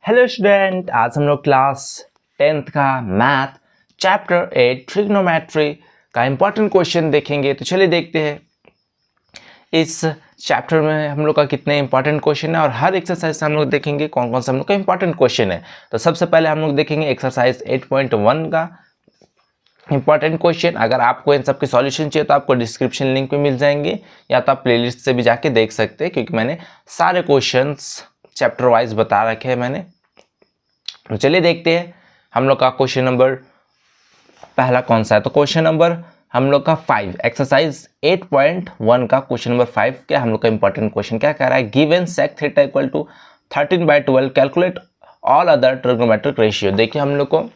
Hello student, आज हम लोग क्लास 10th का मैथ चैप्टर 8 ट्रिग्नोमेट्री का इम्पोर्टेंट क्वेश्चन देखेंगे। तो चलिए देखते हैं इस चैप्टर में हम लोग का कितने इंपॉर्टेंट क्वेश्चन है और हर एक्सरसाइज से हम लोग देखेंगे कौन कौन सा हम लोग का इंपॉर्टेंट क्वेश्चन है। तो सबसे पहले हम लोग देखेंगे एक्सरसाइज 8.1 का इंपॉर्टेंट क्वेश्चन। अगर आपको इन सब के सॉल्यूशन चाहिए तो आपको डिस्क्रिप्शन लिंक में मिल जाएंगे या तो आप प्लेलिस्ट से भी जाके देख सकते हैं, क्योंकि मैंने सारे क्वेश्चंस चैप्टर वाइज बता रखे हैं मैंने। तो चलिए देखते हैं हम लोग का क्वेश्चन नंबर पहला कौन सा है। तो क्वेश्चन नंबर हम लोग का 5 एक्सरसाइज 8.1 का क्वेश्चन नंबर 5 क्या हम लोग का इंपॉर्टेंट क्वेश्चन क्या कह रहा है। Given sec theta equal to 13/12 calculate all other trigonometric ratio. देखिए हम लोग को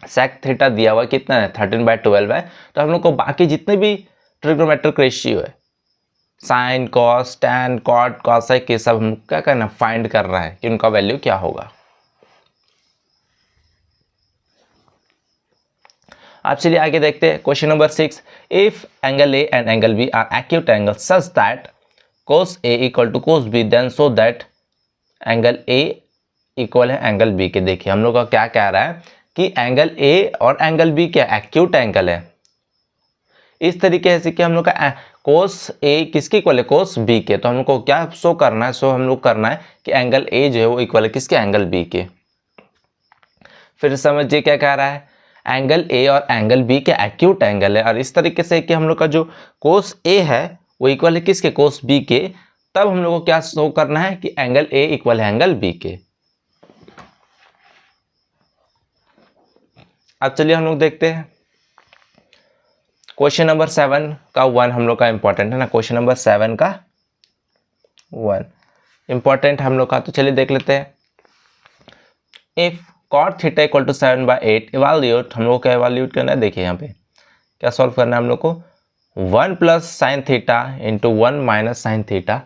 सेक थीटा दिया हुआ कितना है, 13/12 है। तो हम लोग को बाकी जितने भी ट्रिग्नोमेट्रिक रेशियो है, sine cos tan cot cosec, ये सब हम क्या करना फाइंड कर रहा है कि उनका वैल्यू क्या होगा। अब चलिए आगे देखते हैं question number 6। If angle A and angle B are acute angle such that cos A equal to cos B then so that angle A equal है एंगल बी के। देखिए हम लोग का क्या कह रहा है कि एंगल ए और एंगल बी क्या एक्यूट एंगल है। इस तरीके से कि हम लोग का कोस ए किसके इक्वल है, कोस बी के। तो हम लोग को क्या शो करना है, हम लोग करना है कि एंगल ए जो है वो इक्वल है किसके, एंगल बी के। फिर समझिए क्या कह रहा है, एंगल ए और एंगल बी के एक्यूट एंगल है और इस तरीके से कि हम लोग का जो कोस ए है वो इक्वल है किसके, कोस बी के। तब हम लोग को क्या शो करना है कि एंगल ए इक्वल है एंगल बी के। अब चलिए हम लोग देखते हैं क्वेश्चन नंबर 7 का 1 हम लोग का इंपॉर्टेंट है ना। क्वेश्चन नंबर 7 का 1 इंपॉर्टेंट हम लोग का, तो चलिए देख लेते हैं। If cot theta equal to 7/8 evaluate, हम लोग को इवाल्यूट करना है। देखिए यहाँ पे क्या सॉल्व करना है हम लोग को, 1 plus sine theta into 1 minus sine theta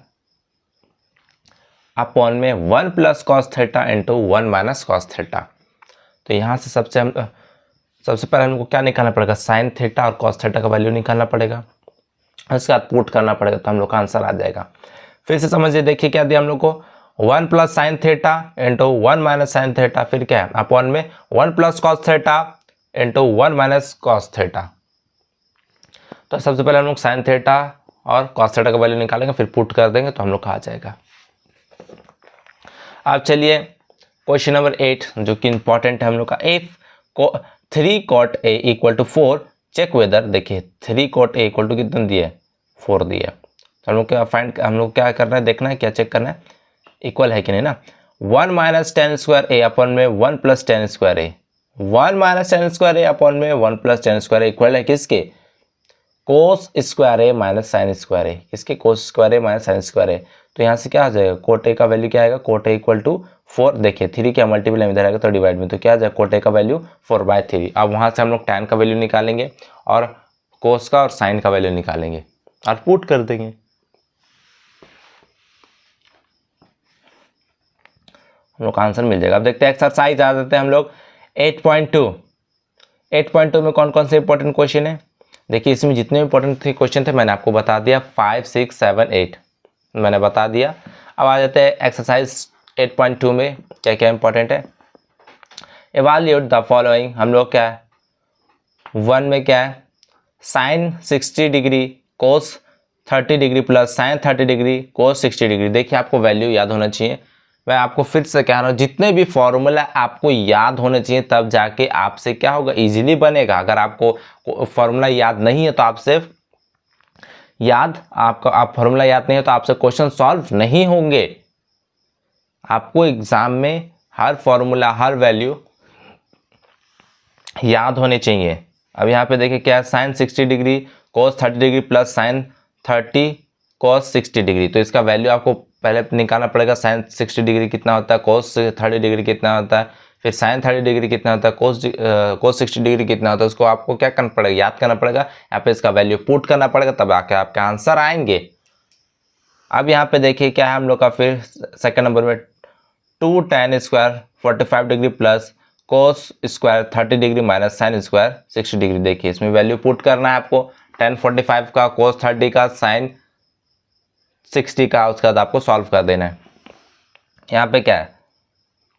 upon में 1 plus cos theta into 1 minus cos theta. तो यहाँ से सबसे पहले हमको क्या निकालना पड़ेगा, साइन थीटा और कॉस थीटा का वैल्यू निकालना पड़ेगा, उसके बाद पुट करना पड़ेगा तो हम लोग का आंसर आ जाएगा। फिर से समझिए, देखिए क्या दिया हम लोग को, 1 plus sine theta into 1 minus sine theta, फिर क्या है अपॉन में 1 plus cos theta into 1 minus cos theta. तो सबसे पहले हम लोग साइन थीटा और कॉस थीटा का वैल्यू निकालेंगे, फिर पुट कर देंगे तो हम लोग का आ जाएगा। अब चलिए क्वेश्चन नंबर 8 जो कि इंपॉर्टेंट है हम लोग का। If 3 cot a equal to 4 check whether. देखिए 3 cot a इक्वल टू कितना दिया, 4 दिया। तो हम लोग क्या करना है, देखना है क्या चेक करना है, इक्वल है कि नहीं ना। 1 minus ten square A upon में 1 plus tan square A, 1 minus ten square A upon में 1 plus tan square A equal है किसके, कोस स्क्वायर ए माइनस साइन स्क्वायर ए, किसके, cos square A minus sine square A. तो यहाँ से क्या आ जाएगा, कोट ए का वैल्यू क्या आएगा, कोट ए इक्वल टू 4। देखिए 3 क्या मल्टीपल में इधर आएगा तो डिवाइड में, तो क्या आ जाएगा कोट ए का वैल्यू 4/3। अब वहाँ से हम लोग टैन का वैल्यू निकालेंगे और कोस का और साइन का वैल्यू निकालेंगे और पुट कर देंगे। हम लोग का आंसर मिल जाएगा। अब देखते हैं एक्सरसाइज आ जाते हैं हम लोग 8.2। 8.2 में कौन कौन से इंपॉर्टेंट क्वेश्चन है। देखिए इसमें जितने इंपॉर्टेंट थे क्वेश्चन थे मैंने आपको बता दिया, 5, 6, 7, 8 मैंने बता दिया। अब आ जाते हैं एक्सरसाइज 8.2 में क्या क्या इंपॉर्टेंट है। इवाल्यूट द फॉलोइंग, हम लोग क्या है 1 में क्या है, sine 60 degree cos 30 degree plus sine 30 degree cos 60 degree. देखिए आपको वैल्यू याद होना चाहिए। मैं आपको फिर से कह रहा हूँ, जितने भी फॉर्मूला आपको याद होने चाहिए तब जाके आपसे क्या होगा, इजीली बनेगा। अगर आपको फॉर्मूला याद नहीं है तो आपसे आप फॉर्मूला याद नहीं है तो आपसे क्वेश्चन सॉल्व नहीं होंगे। आपको एग्जाम में हर फॉर्मूला हर वैल्यू याद होने चाहिए। अब यहाँ पे देखिए क्या है, sine 60 degree cos 30 degree plus sine 30 कोस 60 डिग्री। तो इसका वैल्यू आपको पहले निकालना पड़ेगा, साइन 60 डिग्री कितना होता है, कोस 30 डिग्री कितना होता है, फिर साइन 30 डिग्री कितना होता है, कोस 60 डिग्री कितना होता है। उसको आपको क्या करना पड़ेगा, याद करना पड़ेगा। यहाँ पे इसका वैल्यू पुट करना पड़ेगा तब आके आपके आंसर आएंगे। अब यहाँ पे देखिए क्या है हम लोग का, फिर सेकंड नंबर में 2 tan square 45 degree plus cos square 30 degree minus sine square 60 degree. देखिए इसमें वैल्यू पुट करना है आपको, tan 45 का, कोस 30 का, साइन 60 का, उसके बाद आपको सॉल्व कर देना है। यहाँ पे क्या है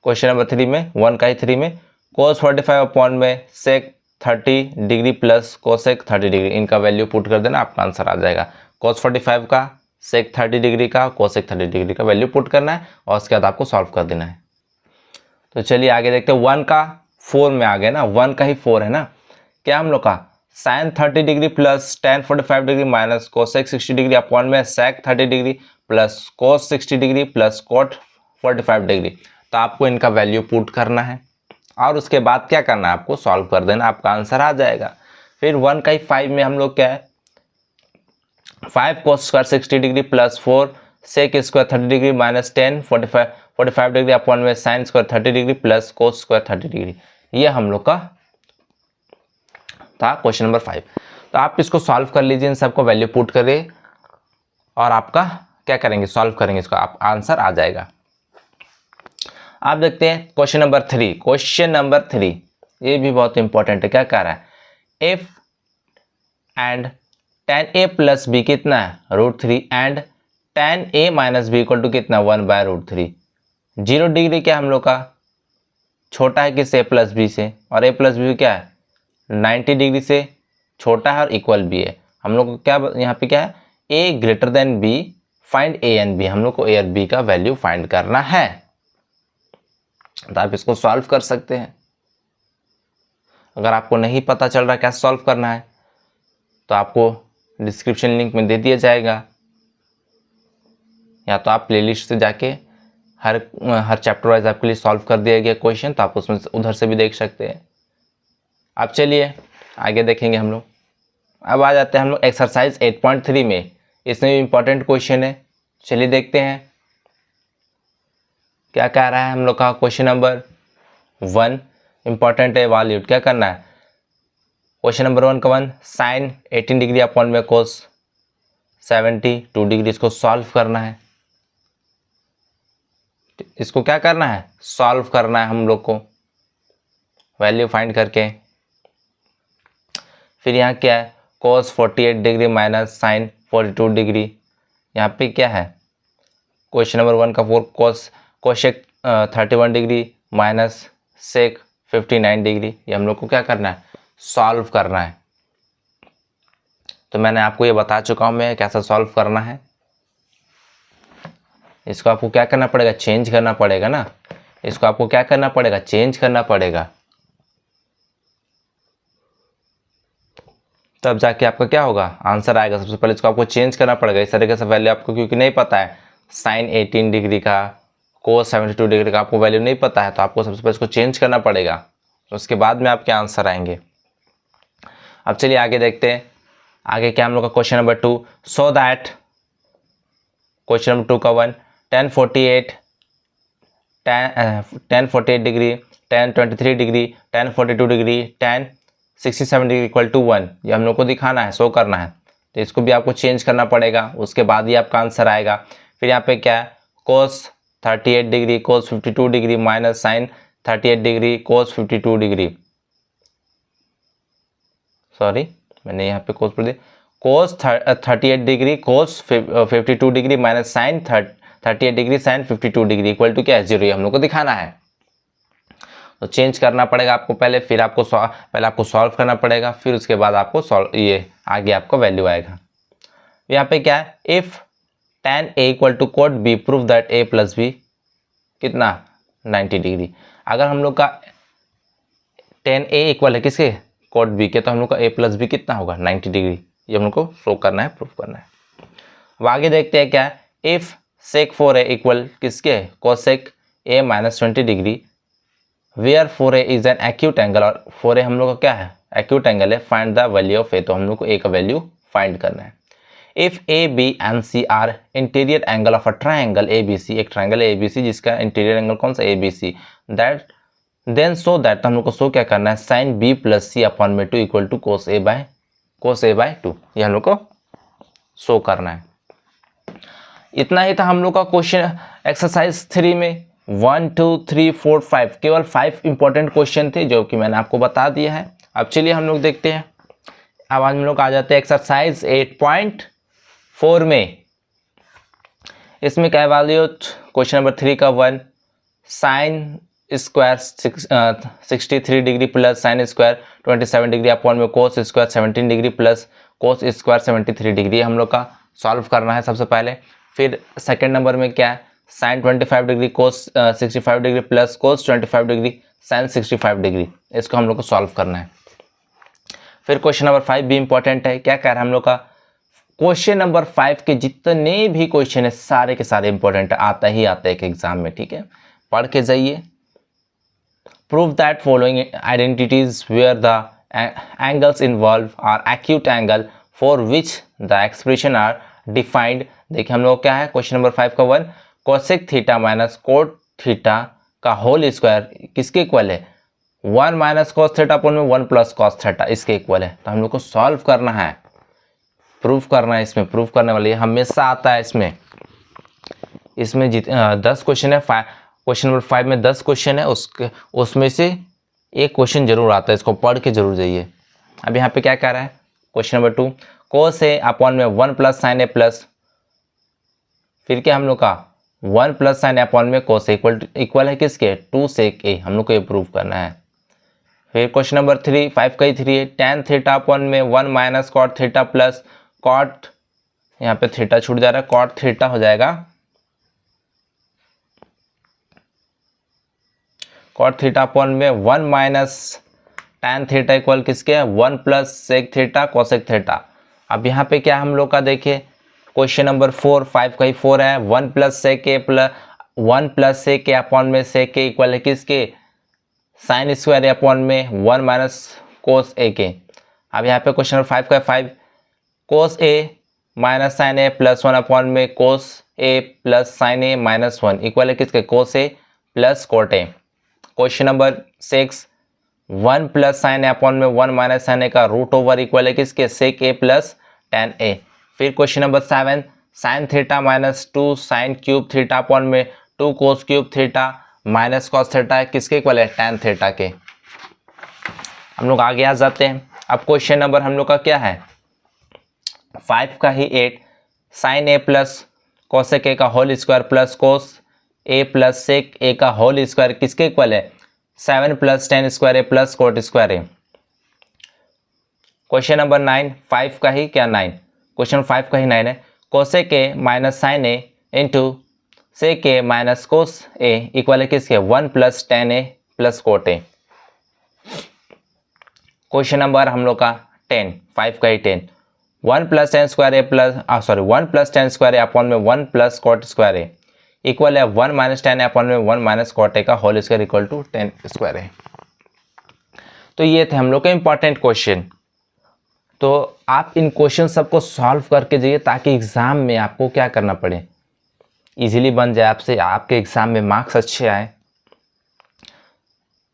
क्वेश्चन नंबर 3 में 1 का ही 3 में cos 45 अपॉन में sec 30 degree plus cosec 30 degree, इनका वैल्यू पुट कर देना, आपका आंसर आ जाएगा। cos 45 का, sec 30 डिग्री का, कोसेक 30 डिग्री का वैल्यू पुट करना है और उसके बाद आपको सॉल्व कर देना है। तो चलिए आगे देखते हैं। 1 का 4 में आ गए ना, 1 का ही 4 है ना, क्या हम लोग का sin 30 degree plus tan 45 degree minus cosec 60 degree upon में sec 30 degree plus cos 60 degree plus cot 45 degree. तो आपको इनका वैल्यू पुट करना है और उसके बाद क्या करना है, आपको सॉल्व कर देना, आपका आंसर आ जाएगा। फिर 1 का ही 5 में हम लोग क्या है, 5 cos square 60 degree plus 4 sec square 30 degree minus 10 45 degree upon में sin square 30 degree plus cos square 30 degree, ये हम लोग का था क्वेश्चन नंबर 5। तो आप इसको सॉल्व कर लीजिए, इन सबको वैल्यू पुट करिए और आपका क्या करेंगे, सॉल्व करेंगे इसको, आप आंसर आ जाएगा। आप देखते हैं क्वेश्चन नंबर 3। क्वेश्चन नंबर 3 ये भी बहुत इंपॉर्टेंट है। क्या कह रहा है, if and tan a plus B कितना है, √3 and tan a minus B equal to कितना, 1/√3। 0 डिग्री क्या हम लोग का छोटा है किससे, a प्लस बी से, और a प्लस बी क्या है 90 डिग्री से छोटा है और इक्वल भी है। हम लोग को क्या यहाँ पे क्या है, a greater than b, find a and b, हम लोग को a और b का वैल्यू फाइंड करना है। तो आप इसको सॉल्व कर सकते हैं। अगर आपको नहीं पता चल रहा कैसे सॉल्व करना है तो आपको डिस्क्रिप्शन लिंक में दे दिया जाएगा, या तो आप प्लेलिस्ट से जाके हर चैप्टर वाइज आपके लिए सॉल्व कर दिया गया क्वेश्चन, तो आप उसमें उधर से भी देख सकते हैं। अब चलिए आगे देखेंगे हम लोग। अब आ जाते हैं हम लोग एक्सरसाइज 8.3 में, इसमें भी इम्पोर्टेंट क्वेश्चन है। चलिए देखते हैं क्या कह रहा है हम लोग का। क्वेश्चन नंबर 1 इंपॉर्टेंट है, वैल्यूड क्या करना है। क्वेश्चन नंबर 1 का 1 sin 18 डिग्री अपॉन में cos 72 डिग्री, इसको सॉल्व करना है। इसको क्या करना है, सॉल्व करना है हम लोग को, वैल्यू फाइंड करके। फिर यहाँ क्या है, cos 48 degree minus sin 42 degree, यहाँ पे क्या है क्वेश्चन नंबर 1 का 4 cosec 31 degree minus sec 59 degree, ये हम लोग को क्या करना है, सॉल्व करना है। तो मैंने आपको ये बता चुका हूँ मैं कैसा सॉल्व करना है। इसको आपको क्या करना पड़ेगा, चेंज करना पड़ेगा ना, इसको आपको क्या करना पड़ेगा, चेंज करना पड़ेगा, तब जाके आपका क्या होगा, आंसर आएगा। सबसे पहले इसको आपको चेंज करना पड़ेगा इस तरीके से वैल्यू, आपको क्योंकि नहीं पता है sin 18 डिग्री का, cos 72 डिग्री का आपको वैल्यू नहीं पता है, तो आपको सबसे पहले इसको चेंज करना पड़ेगा, उसके बाद में आपके आंसर आएंगे। अब चलिए आगे देखते हैं। आगे क्या हम लोग का question number 2, so that question number 2 का 1 tan 48 degree, tan 23 degree, tan 42 degree, tan 67 degree equal to 1, ये हम लोग को दिखाना है, शो करना है। तो इसको भी आपको चेंज करना पड़ेगा, उसके बाद ही आपका आंसर आएगा। फिर यहाँ पे क्या है, cos 38 degree, cos 52 degree minus sin 38 degree, cos 52 degree, sorry मैंने यहाँ पे cos पढ़ दिया, cos 38 degree, cos 52 degree minus sin 38 degree, sin 52 degree equal to क्या है, 0, ये हम लोग को दिखाना है। तो चेंज करना पड़ेगा आपको पहले, फिर आपको पहले आपको सॉल्व करना पड़ेगा, फिर उसके बाद आपको सॉल्व, ये आगे आपका वैल्यू आएगा। यहाँ पे क्या है, if tan a equal to cot b prove that a plus B कितना 90 डिग्री। अगर हम लोग का tan a इक्वल है किसके, cot b के, तो हम लोग का a प्लस बी कितना होगा 90 डिग्री, ये हम लोग को शो करना है, प्रूफ करना है। अब आगे देखते हैं क्या है, इफ sec 4a इक्वल किसके, cosec a minus 20 degree, where 4a is an acute angle, और 4a हम लोग का क्या है, एक्यूट एंगल है, find the value of a, तो हम लोग को a का वैल्यू फाइंड करना है। If A B and C are interior angle of a triangle A B C, एक ट्राइंगल ए बी सी जिसका इंटीरियर एंगल कौन सा, A B C, that then so that, हम लोग को शो क्या करना है, sine B plus C upon में 2 equal to cos A by 2, ये हम लोग को शो करना है। इतना ही था हम लोग का क्वेश्चन एक्सरसाइज 3 में। 1 2 3 4 5 केवल 5 इंपॉर्टेंट क्वेश्चन थे जो कि मैंने आपको बता दिया है। अब चलिए हम लोग देखते हैं, अब हम लोग आ जाते हैं एक्सरसाइज 8.4 में। इसमें क्या वैल्यू, क्वेश्चन नंबर 3 का 1 sine square 63 degree plus sine square 27 degree upon में cos square 17 degree plus cos square 73 degree हम लोग का सॉल्व करना है सबसे पहले। फिर सेकंड नंबर में क्या है, sine 25 degree cos 65 degree plus cos 25 degree sine 65 degree, इसको हम लोग को सॉल्व करना है। फिर क्वेश्चन नंबर 5 भी इंपॉर्टेंट है। क्या कह रहा है हम लोग का, क्वेश्चन नंबर 5 के जितने भी क्वेश्चन है सारे के सारे इंपॉर्टेंट है, आता ही आता है एक एग्जाम में, ठीक है, पढ़ के जाइए। Prove that following identities where the angles involved are acute angle for which the expression are defined. देखिए हम लोग क्या है, क्वेश्चन नंबर 5 का 1 cosec theta minus cot theta का होल स्क्वायर किसके इक्वल है, 1 माइनस कॉस थीटा अपॉन में 1 प्लस कॉस थीटा, इसके इक्वल है। तो हम लोग को सॉल्व करना है, प्रूफ करना है। इसमें प्रूफ करने वाली हमेशा आता है इसमें 10 क्वेश्चन है। क्वेश्चन नंबर 5 में 10 क्वेश्चन है, उसमें से एक क्वेश्चन जरूर आता है, इसको पढ़ के जरूर जाइए। अब यहाँ पे क्या कह रहा है, क्वेश्चन नंबर 2 कोस ए अपॉन में 1 प्लस साइन ए प्लस, फिर क्या हम लोग का 1 प्लस साइन ए अपॉन में कोस इक्वल है किसके, 2 सेक ए, हम लोग को ये प्रूव करना है। फिर क्वेश्चन नंबर 3 5 का ही 3 है, टेन थीटा अपॉन में 1 minus cot theta plus cot, यहाँ पे थीटा छूट जा रहा है, कॉट थीटा हो जाएगा, कॉट थीटा अपॉन में 1 माइनस टैन थीटा इक्वल किसके है, 1 plus sec theta cosec theta. अब यहाँ पे क्या हम लोग का देखिए, क्वेश्चन नंबर 4 5 का ही 4 है, 1 प्लस सेक ए प्लस 1 प्लस सेक ए अपॉन में सेक ए इक्वल है किसके, साइन स्क्वायर ए अपॉन में 1 माइनस कोस ए के। अब यहाँ पे क्वेश्चन नंबर 5 का 5 cos A minus sine A plus 1 upon में cos A plus sine A minus 1 equal है किसके, cos A plus cot A. Question number 6 1 plus sine A upon में 1 माइनस साइन ए का रूट ओवर इक्वल है किसके, सेक ए plus tan ए। फिर question number 7 sine theta minus 2 sine cube theta upon में 2 cos cube theta minus cos theta किसके equal है, tan theta के। हम लोग आगे आ जाते हैं। अब क्वेश्चन नंबर हम लोग का क्या है, 5 का ही 8 sine A plus cosec A का whole square plus cos A plus sec A का होल स्क्वायर किसके इक्वल है, 7 plus tan square A plus cot square A. Question number 9 5 का ही क्या 9, क्वेश्चन 5 का ही 9 है, cosec A minus sine A into sec A minus cos A equal है किसके, 1 plus tan A plus cot A. Question number हम लोग का 10 5 का ही 10 1 plus tan square A plus 1 plus tan square A upon में 1 plus cot square A equal है 1 minus ten ए upon में 1 माइनस कॉट ए का whole square equal to 10 square A. तो ये थे हम लोग के इंपॉर्टेंट क्वेश्चन। तो आप इन क्वेश्चन सबको सॉल्व करके जाइए ताकि एग्जाम में आपको क्या करना पड़े, इजीली बन जाए आपसे, आपके एग्जाम में मार्क्स अच्छे आए।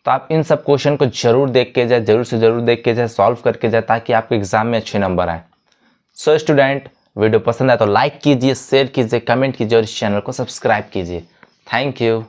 तो आप इन सब क्वेश्चन को जरूर देख के जाए, जरूर से जरूर देख के जाए, सॉल्व करके जाए ताकि आपके एग्जाम में अच्छे नंबर आए। सो स्टूडेंट, वीडियो पसंद आए तो लाइक कीजिए, शेयर कीजिए, कमेंट कीजिए और इस चैनल को सब्सक्राइब कीजिए। Thank you.